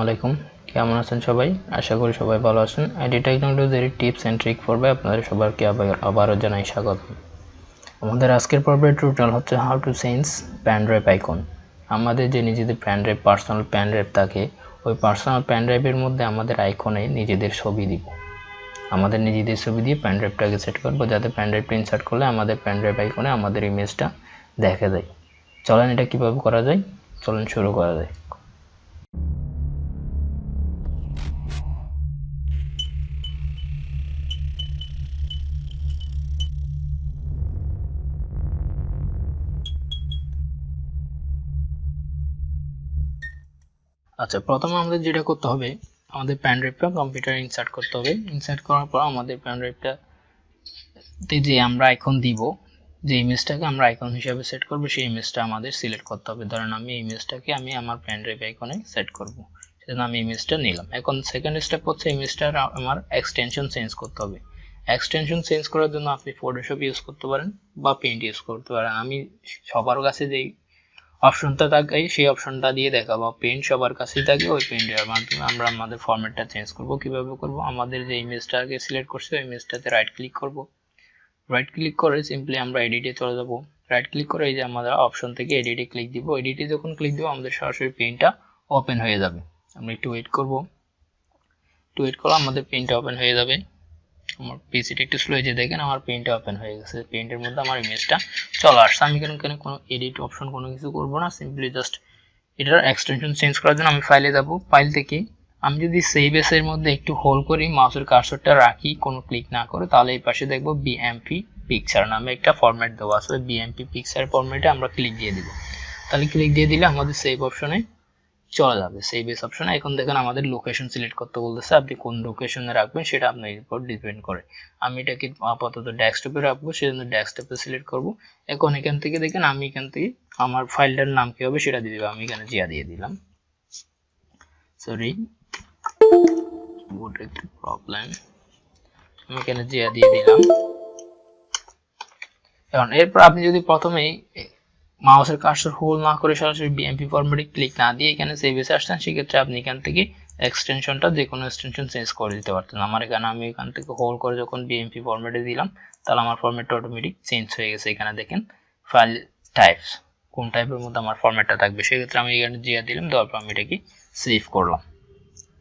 আসসালামু আলাইকুম কেমন আছেন সবাই আশা করি সবাই ভালো আছেন আইডি টেকনোলজির টিপস এন্ড ট্রিক পর্বে আপনাদের সবাইকে আবারো জানাই স্বাগত আমাদের আজকের পর্বের টিউটোরিয়াল হচ্ছে how to change pen drive icon আমাদের যে নিজেদের pen drive personal pen drive থাকে ওই পার্সোনাল পেন ড্রাইভের মধ্যে আমাদের আইকনে নিজেদের ছবি দিব আমাদের নিজেদের ছবি দিয়ে পেন ড্রাইভটাকে সেট করব যাতে পেন ড্রাইভটা ইনসার্ট করলে আমাদের পেন ড্রাইভ আইকনে আমাদের ইমেজটা দেখা যায় চলেন এটা কিভাবে করা যায় চলেন শুরু করা যায় আচ্ছা প্রথমে আমাদের যেটা করতে হবে আমাদের পেন ড্রাইভটা কম্পিউটারে ইনসার্ট করতে হবে ইনসার্ট করার পর আমাদের পেন ড্রাইভটাতে যে আমরা আইকন দিব যে ইমেজটাকে আমরা আইকন হিসেবে সেট করব সেই ইমেজটা আমাদের সিলেক্ট করতে হবে ধরেন আমি ইমেজটাকে আমি আমার পেন ড্রাইভ আইকনে সেট করব সেজন্য আমি ইমেজটা নিলাম এখন সেকেন্ড স্টেপ হচ্ছে ইমেজটার আমার এক্সটেনশন চেঞ্জ করতে হবে এক্সটেনশন চেঞ্জ করার জন্য আপনি ফটোশপ ইউজ করতে পারেন বা পেইন্ট ইউজ করতে পারেন আমি সবার কাছে যেই অপশনটা থাকে সেই অপশনটা দিয়ে দেখাবো পেইন্ট সবার কাছেই থাকে ওই পেইন্টের মাধ্যমে আমরা আমাদের ফরম্যাটটা চেঞ্জ করব কিভাবে করব আমাদের যে ইমেজটাকে সিলেক্ট করছি ওই ইমেজটাতে রাইট ক্লিক করব রাইট ক্লিক করে সিম্পলি আমরা এডিটে চলে যাব রাইট ক্লিক করে এই যে আমরা অপশন থেকে এডিটে ক্লিক দিব এডিটে যখন ক্লিক দিব আমাদের সরাসরি পেইন্টটা ওপেন হয়ে যাবে আমরা একটু ওয়েট করব করলে আমাদের পেইন্টটা ওপেন হয়ে যাবে আমার পিসিটা একটু স্লো হয়ে দেখেন আমার পেইন্টটা ওপেন হয়ে গেছে পেইন্টের মধ্যে আমার ইমেজটা চলে আসছে আমি কেন কোনো এডিট অপশন কোনো কিছু করব না সিম্পলি জাস্ট এটার এক্সটেনশন চেঞ্জ করার জন্য আমি ফাইলে যাব ফাইল থেকে আমি যদি সেভ এস এর মধ্যে একটু হোল্ড করি মাউসের কার্সরটা রাখি কোনো ক্লিক না করে তাহলে এই পাশে দেখব বিএমপি পিকচার নামে একটা ফরম্যাট দেওয়া আছে বিএমপি পিকচার ফরম্যাটে আমরা ক্লিক দিয়ে দিব তাহলে ক্লিক দিয়ে দিলে আমাদের সেভ অপশনে চলে যাবে সেভ এস অপশনে এখন দেখেন আমাদের লোকেশন সিলেক্ট করতে বলতেছে আপনি কোন লোকেশনে রাখবেন সেটা আপনার উপর ডিপেন্ড করে আমি এটাকে আপাতত ডেস্কটপে রাখবো সেজন্য ডেস্কটপে সিলেক্ট করব এখন এখান থেকে দেখেন আমি এখান থেকে আমার ফাইলটার নাম কি হবে সেটা দিয়ে দিব আমি এখানে জিয়া দিয়ে দিলাম সরি বুট একটু প্রবলেম আমি এখানে জিয়া দিয়ে দিলাম এখন এরপর আপনি যদি প্রথমেই মাউসের কার্সর হোল্ড না করে সরাসরি বিএমপি ফরম্যাটে ক্লিক না দিয়ে এখানে সেভ এসে আসছেন সেক্ষেত্রে আপনি এখান থেকে এক্সটেনশনটা যে কোনো এক্সটেনশন চেঞ্জ করে দিতে পারতেন আমার এখানে আমি এখান থেকে হোল্ড করে যখন বিএমপি ফরম্যাটে দিলাম তাহলে আমার ফরম্যাটটা অটোমেটিক চেঞ্জ হয়ে গেছে এখানে দেখেন ফাইল টাইপস কোন টাইপের মধ্যে আমার ফরম্যাটটা থাকবে সেক্ষেত্রে আমি এখানে জিয়া দিলাম দেওয়ার পর আমি এটাকে সেভ করলাম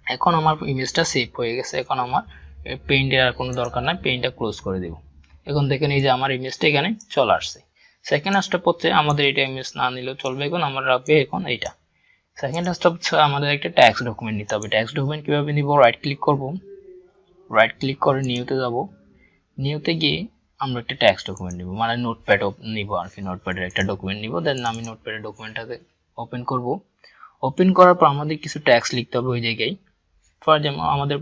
এখন আমার ইমেজটা সেভ হয়ে গেছে এখন আমার পেইন্টের আর কোনো দরকার নাই পেইন্টটা ক্লোজ করে দেব এখন দেখেন এই যে আমার ইমেজটা এখানে চলে আসছে সেকেন্ড স্টেপ হচ্ছে আমাদের এটা ইমেজ না নিলেও চলবে এখন আমরা রাখবে এখন এইটা সেকেন্ড স্টেপ হচ্ছে আমাদের একটা ট্যাক্স ডকুমেন্ট নিতে হবে ট্যাক্স ডকুমেন্ট কিভাবে নিব রাইট ক্লিক করব রাইট ক্লিক করে নিউতে যাব নিউতে গিয়ে আমরা একটা ট্যাক্স ডকুমেন্ট নিব মানে নোটপ্যাড নিব আর কি নোটপ্যাডের একটা ডকুমেন্ট নিব দেন আমি নোটপ্যাডের ডকুমেন্টটাকে ওপেন করব ওপেন করার পর আমাদের কিছু ট্যাক্স লিখতে হবে ওই জায়গায় ফর যেমন আমাদের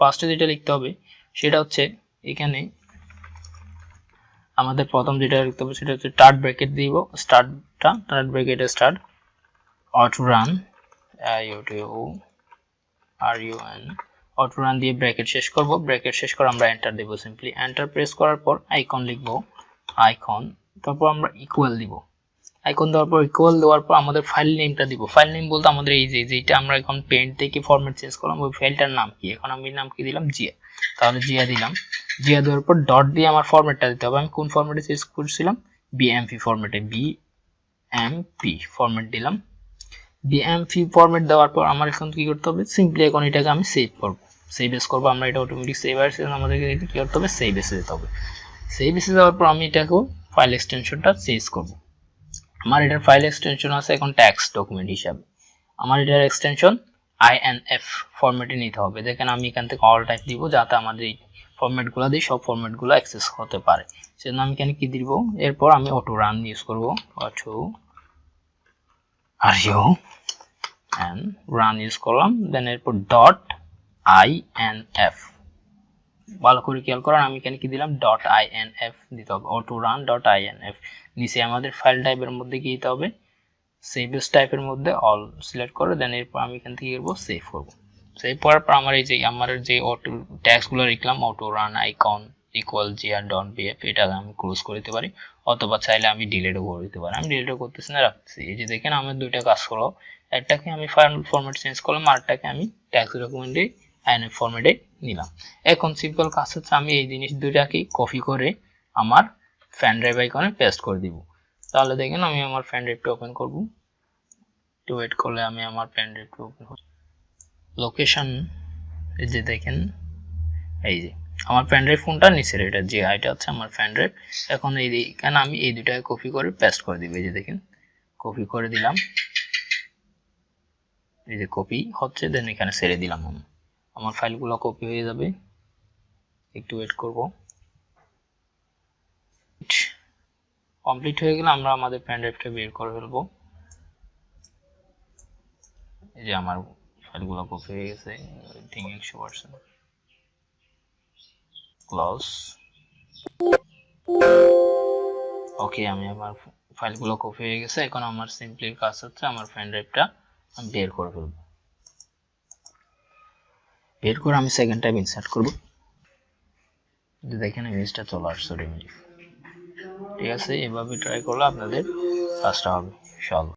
ফার্স্টে যেটা লিখতে হবে সেটা হচ্ছে এখানে আমাদের প্রথম যেটা লিখতে হবে সেটা হচ্ছে স্টার্ট ব্র্যাকেট দিব স্টার্টটা স্টার্ট ব্র্যাকেটে start auto run auto run দিয়ে ব্র্যাকেট শেষ করব ব্র্যাকেট শেষ করে আমরা এন্টার দেব সিম্পলি এন্টার প্রেস করার পর আইকন লিখব আইকন তারপর আমরা ইকুয়াল দিব আইকন দেওয়ার পর ইকুয়াল দেওয়ার পর আমাদের ফাইল নেমটা দিব ফাইল নেম বলতে আমাদের এই যেটা আমরা এখন পেইন্ট থেকে ফরম্যাট চেঞ্জ করলাম ওই ফাইলটার নাম কি এখন আমি নাম কি দিলাম জিয়া তাহলে জিয়া দিলাম জিয়া দেওয়ার পর ডট দিয়ে আমার ফরম্যাটটা দিতে হবে আমি কোন ফরম্যাটে চেঞ্জ করছিলাম বিএমপি ফরম্যাটে বিএমপি ফরম্যাট দিলাম বিএমপি ফরম্যাট দেওয়ার পর আমার এখন কি করতে হবে সিম্পলি এখন এটাকে আমি সেভ করব সেভ এস করব আমরা এটা অটোমেটিক সেভ আসছে আমাদেরকে কি করতে হবে সেভ এসে দিতে হবে সেভ এসে দেওয়ার পর আমি এটাকে ফাইল এক্সটেনশনটা চেঞ্জ করব আমার এটার ফাইল এক্সটেনশন আছে এখন ট্যাক্স ডকুমেন্ট হিসাবে আমার এটার এক্সটেনশন আইএনএফ ফরম্যাটে নিতে হবে দেখেন আমি এখান থেকে অল টাইপ দিব যাতে আমাদের এই ফরম্যাটগুলো দিয়ে সব ফরম্যাটগুলো অ্যাক্সেস হতে পারে সেজন্য আমি এখানে কি দিব এরপর আমি অটো রান ইউজ করব অটো and run ইউজ করলাম দেন এরপর ডট আইএনএফ ভালো করে খেয়াল করেন আমি এখানে কি দিলাম ডট আইএনএফ দিতে হবে অটো রান ডট আইএনএফ নিচে আমাদের ফাইল টাইপের মধ্যে কি দিতে হবে সেভ এস টাইপের মধ্যে অল সিলেক্ট করে দেন এরপর আমি এখান থেকে করব সেভ করব সেভ করার পর আমার এই যে অটো ট্যাক্সগুলো লিখলাম auto run icon equal GR dot BF এটা আমি ক্লোজ করে দিতে পারি অথবা চাইলে আমি ডিলিটও করে দিতে পারি আমি ডিলিটও করতেছি না রাখতেছি এই যে দেখেন আমার দুইটা কাজ করলো একটাকে আমি ফাইল ফরম্যাট চেঞ্জ করলাম, আরেকটাকে আমি টেক্সট ডকুমেন্টে আইএনএফ ফরম্যাটে নিলাম। এখন সিম্পল কাজ হচ্ছে আমি এই জিনিস দুটাকে কপি করে আমার ফ্যান ড্রাইভ আইকনে পেস্ট করে দিব। তাহলে দেখেন আমি আমার ফ্যান ড্রাইভটা ওপেন করব, একটু ওয়েট করলে আমি আমার ফ্যান ড্রাইভটা ওপেন করব। লোকেশন এই যে দেখেন, এই যে আমার ফ্যান ড্রাইভ ফোনটা নিচের, এটা যে এটা হচ্ছে আমার ফ্যান ড্রাইভ। এখন এইখানে আমি এই দুটাকে কপি করে পেস্ট করে দিব। এই যে দেখেন কপি করে দিলাম, এই যে কপি হচ্ছে, দেন এখানে ছেড়ে দিলাম, আমার ফাইলগুলো কপি হয়ে যাবে। একটু ওয়েট করব, কমপ্লিট হয়ে গেলে আমরা আমাদের পেন ড্রাইভটা বের করে ফেলবো। এই যে আমার ফাইলগুলো কপি হয়ে গেছে, ঠিক 100% ক্লোজ। ওকে, আমি আমার ফাইলগুলো কপি হয়ে গেছে। এখন আমার সিম্পলি কাজ হচ্ছে আমার পেন ড্রাইভটা আমি বের করে ফেলবো। বের করে আমি সেকেন্ড টাইম ইনসার্ট করব। দেখেন ইমেজটা চলে আসছে অটোমেটিক। ঠিক আছে, এভাবে ট্রাই করলে আপনাদের কাজটা হবে ইনশাআল্লাহ।